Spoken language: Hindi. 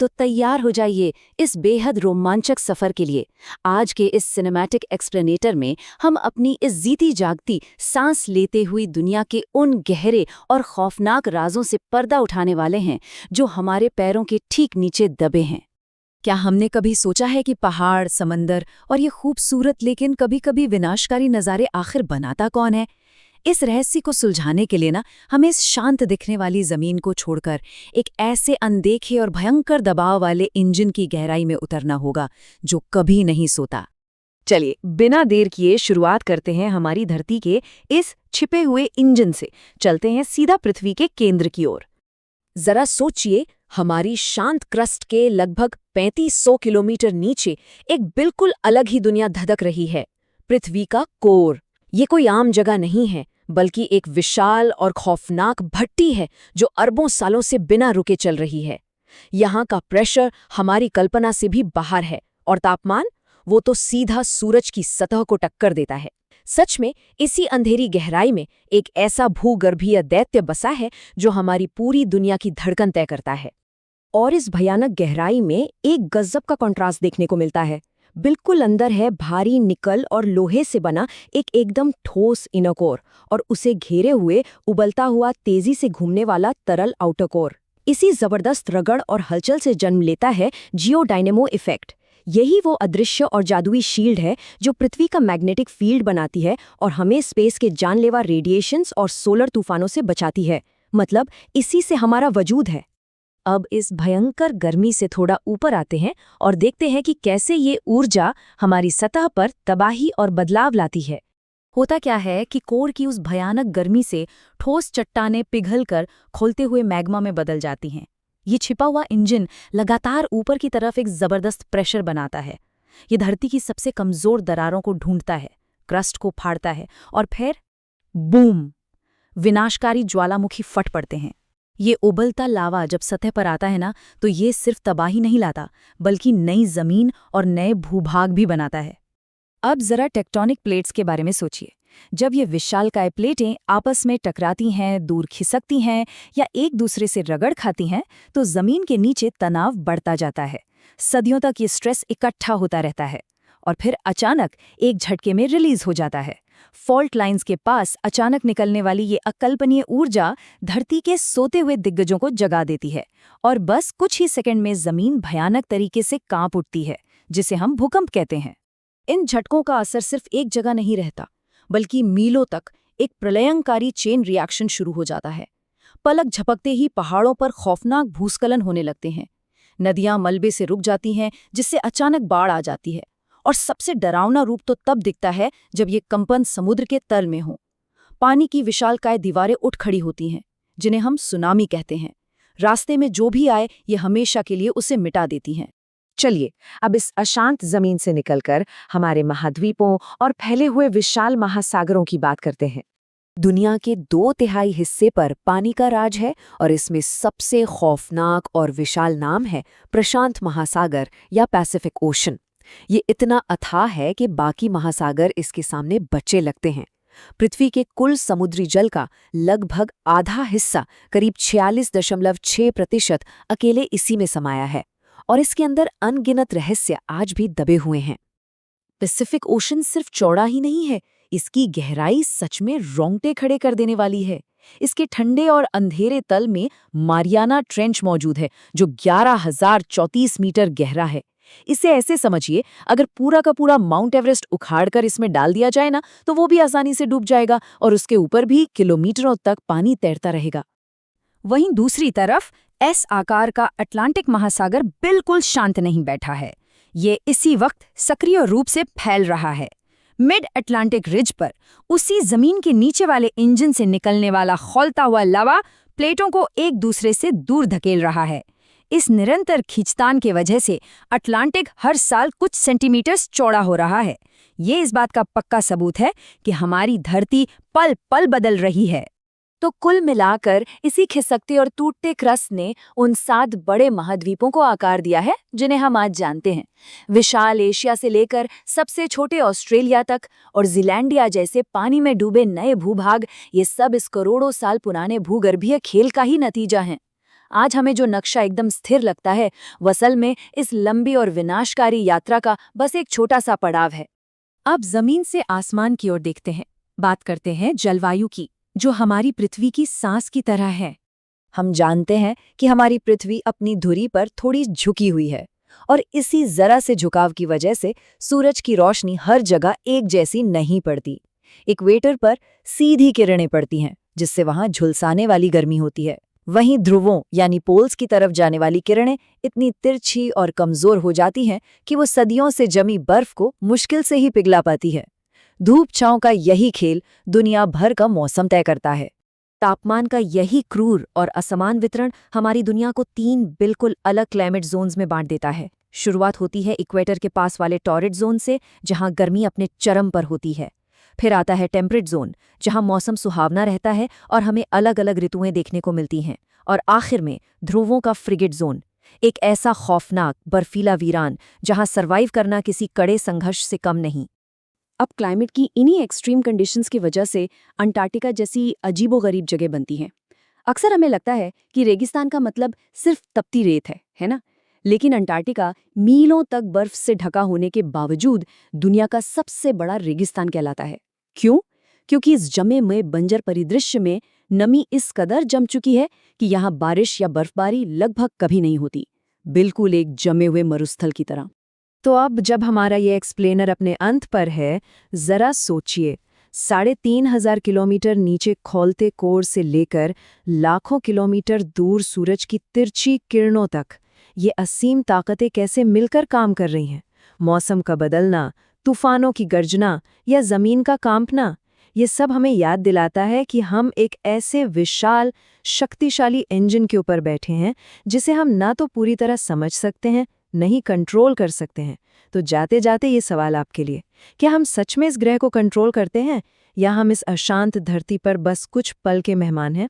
तो तैयार हो जाइए इस बेहद रोमांचक सफर के लिए। आज के इस सिनेमैटिक एक्सप्लेनेटर में हम अपनी इस जीती जागती सांस लेते हुई दुनिया के उन गहरे और खौफनाक राजों से पर्दा उठाने वाले हैं जो हमारे पैरों के ठीक नीचे दबे हैं। क्या हमने कभी सोचा है कि पहाड़, समंदर और ये खूबसूरत लेकिन कभी-कभी विनाशकारी नज़ारे आखिर बनाता कौन है? इस रहस्य को सुलझाने के लिए हमें इस शांत दिखने वाली जमीन को छोड़कर एक ऐसे अनदेखे और भयंकर दबाव वाले इंजन की गहराई में उतरना होगा जो कभी नहीं सोता। चलिए बिना देर किए शुरुआत करते हैं हमारी धरती के इस छिपे हुए इंजन से। चलते हैं सीधा पृथ्वी के केंद्र की ओर। जरा सोचिए, हमारी शांत क्रस्ट के लगभग 3500 किलोमीटर नीचे एक बिल्कुल अलग ही दुनिया धधक रही है, पृथ्वी का कोर। ये कोई आम जगह नहीं है, बल्कि एक विशाल और खौफनाक भट्टी है जो अरबों सालों से बिना रुके चल रही है। यहाँ का प्रेशर हमारी कल्पना से भी बाहर है और तापमान, वो तो सीधा सूरज की सतह को टक्कर देता है। सच में इसी अंधेरी गहराई में एक ऐसा भूगर्भीय दैत्य बसा है जो हमारी पूरी दुनिया की धड़कन तय करता है। और इस भयानक गहराई में एक गजब का कॉन्ट्रास्ट देखने को मिलता है। बिल्कुल अंदर है भारी निकल और लोहे से बना एक एकदम ठोस इनर कोर, और उसे घेरे हुए उबलता हुआ तेजी से घूमने वाला तरल आउटर कोर। इसी जबरदस्त रगड़ और हलचल से जन्म लेता है जियोडायनेमो इफेक्ट। यही वो अदृश्य और जादुई शील्ड है जो पृथ्वी का मैग्नेटिक फील्ड बनाती है और हमें स्पेस के जानलेवा रेडिएशंस और सोलर तूफानों से बचाती है। मतलब इसी से हमारा वजूद है। अब इस भयंकर गर्मी से थोड़ा ऊपर आते हैं और देखते हैं कि कैसे ये ऊर्जा हमारी सतह पर तबाही और बदलाव लाती है। होता क्या है कि कोर की उस भयानक गर्मी से ठोस चट्टानें पिघलकर खौलते हुए मैग्मा में बदल जाती हैं। ये छिपा हुआ इंजन लगातार ऊपर की तरफ एक जबरदस्त प्रेशर बनाता है। ये धरती की सबसे कमजोर दरारों को ढूंढता है, क्रस्ट को फाड़ता है और फिर बूम, विनाशकारी ज्वालामुखी फट पड़ते हैं। ये उबलता लावा जब सतह पर आता है तो ये सिर्फ तबाही नहीं लाता, बल्कि नई जमीन और नए भूभाग भी बनाता है। अब जरा टेक्टोनिक प्लेट्स के बारे में सोचिए। जब ये विशालकाय प्लेटें आपस में टकराती हैं, दूर खिसकती हैं या एक दूसरे से रगड़ खाती हैं, तो जमीन के नीचे तनाव बढ़ता जाता है। सदियों तक ये स्ट्रेस इकट्ठा होता रहता है और फिर अचानक एक झटके में रिलीज हो जाता है। फॉल्ट लाइंस के पास अचानक निकलने वाली ये अकल्पनीय ऊर्जा धरती के सोते हुए दिग्गजों को जगा देती है और बस कुछ ही सेकंड में जमीन भयानक तरीके से कांप उठती है, जिसे हम भूकंप कहते हैं। इन झटकों का असर सिर्फ एक जगह नहीं रहता, बल्कि मीलों तक एक प्रलयंकारी चेन रिएक्शन शुरू हो जाता है। पलक झपकते ही पहाड़ों पर खौफनाक भूस्खलन होने लगते हैं। नदियां मलबे से रुक जाती हैं, जिससे अचानक बाढ़ आ जाती है। और सबसे डरावना रूप तो तब दिखता है जब ये कंपन समुद्र के तल में हो। पानी की विशालकाय दीवारें उठ खड़ी होती हैं, जिन्हें हम सुनामी कहते हैं। रास्ते में जो भी आए, ये हमेशा के लिए उसे मिटा देती हैं। चलिए अब इस अशांत जमीन से निकलकर हमारे महाद्वीपों और फैले हुए विशाल महासागरों की बात करते हैं। दुनिया के 2/3 हिस्से पर पानी का राज है और इसमें सबसे खौफनाक और विशाल नाम है प्रशांत महासागर या पैसिफिक ओशन। ये इतना अथाह है कि बाकी महासागर इसके सामने बच्चे लगते हैं। पृथ्वी के कुल समुद्री जल का लगभग आधा हिस्सा, करीब 46.6% अकेले इसी में समाया है और इसके अंदर अनगिनत रहस्य आज भी दबे हुए हैं। पैसिफिक ओशन सिर्फ चौड़ा ही नहीं है, इसकी गहराई सच में रोंगटे खड़े कर देने वाली है। इसके ठंडे और अंधेरे तल में मारियाना ट्रेंच मौजूद है, जो 11,034 मीटर गहरा है। इसे ऐसे समझिए, अगर पूरा का पूरा माउंट एवरेस्ट उखाड़कर इसमें डाल दिया जाए तो वो भी आसानी से डूब जाएगा और उसके ऊपर भी किलोमीटरों तक पानी तैरता रहेगा। वहीं दूसरी तरफ एस आकार का अटलांटिक महासागर बिल्कुल शांत नहीं बैठा है। ये इसी वक्त सक्रिय रूप से फैल रहा है। मिड अटलांटिक रिज पर उसी जमीन के नीचे वाले इंजन से निकलने वाला खौलता हुआ लावा प्लेटों को एक दूसरे से दूर धकेल रहा है। इस निरंतर खींचतान की वजह से अटलांटिक हर साल कुछ सेंटीमीटर चौड़ा हो रहा है। ये इस बात का पक्का सबूत है कि हमारी धरती पल पल बदल रही है। तो कुल मिलाकर इसी खिसकते और टूटते क्रस्ट ने उन 7 बड़े महाद्वीपों को आकार दिया है जिन्हें हम आज जानते हैं। विशाल एशिया से लेकर सबसे छोटे ऑस्ट्रेलिया तक और ज़ीलैंडिया जैसे पानी में डूबे नए भूभाग, ये सब इस करोड़ों साल पुराने भूगर्भीय खेल का ही नतीजा हैं। आज हमें जो नक्शा एकदम स्थिर लगता है, वो असल में इस लंबी और विनाशकारी यात्रा का बस एक छोटा सा पड़ाव है। अब जमीन से आसमान की ओर देखते हैं। बात करते हैं जलवायु की, जो हमारी पृथ्वी की सांस की तरह है। हम जानते हैं कि हमारी पृथ्वी अपनी धुरी पर थोड़ी झुकी हुई है, और इसी जरा से झुकाव की वजह से सूरज की रोशनी हर जगह एक जैसी नहीं पड़ती। इक्वेटर पर सीधी किरणें पड़ती हैं, जिससे वहां झुलसाने वाली गर्मी होती है। वहीं ध्रुवों यानी पोल्स की तरफ जाने वाली किरणें इतनी तिरछी और कमजोर हो जाती हैं कि वो सदियों से जमी बर्फ को मुश्किल से ही पिघला पाती है। धूप छांव का यही खेल दुनिया भर का मौसम तय करता है। तापमान का यही क्रूर और असमान वितरण हमारी दुनिया को 3 बिल्कुल अलग क्लाइमेट जोन्स में बांट देता है। शुरुआत होती है इक्वेटर के पास वाले टॉरिड जोन से, जहां गर्मी अपने चरम पर होती है। फिर आता है टेम्परेट जोन, जहां मौसम सुहावना रहता है और हमें अलग अलग ऋतुएं देखने को मिलती हैं। और आखिर में ध्रुवों का फ्रिगेट जोन, एक ऐसा खौफनाक बर्फीला वीरान जहां सर्वाइव करना किसी कड़े संघर्ष से कम नहीं। अब क्लाइमेट की इन्हीं एक्सट्रीम कंडीशंस की वजह से अंटार्कटिका जैसी अजीबोगरीब जगह बनती है। अक्सर हमें लगता है कि रेगिस्तान का मतलब सिर्फ तपती रेत है ना? लेकिन अंटार्कटिका मीलों तक बर्फ से ढका होने के बावजूद दुनिया का सबसे बड़ा रेगिस्तान कहलाता है। क्यों? क्योंकि इस जमे हुए बंजर परिदृश्य में नमी इस कदर जम चुकी है कि यहाँ बारिश या बर्फबारी लगभग कभी नहीं होती, बिल्कुल एक जमे हुए मरुस्थल की तरह। तो अब जब हमारा ये एक्सप्लेनर अपने अंत पर है, जरा सोचिए, 3,500 किलोमीटर नीचे खौलते कोर से लेकर लाखों किलोमीटर दूर सूरज की तिरछी किरणों तक ये असीम ताकतें कैसे मिलकर काम कर रही हैं। मौसम का बदलना, तूफानों की गर्जना या जमीन का कांपना, ये सब हमें याद दिलाता है कि हम एक ऐसे विशाल शक्तिशाली इंजन के ऊपर बैठे हैं जिसे हम ना तो पूरी तरह समझ सकते हैं, नहीं कंट्रोल कर सकते हैं। तो जाते जाते ये सवाल आपके लिए, क्या हम सच में इस ग्रह को कंट्रोल करते हैं, या हम इस अशांत धरती पर बस कुछ पल के मेहमान हैं?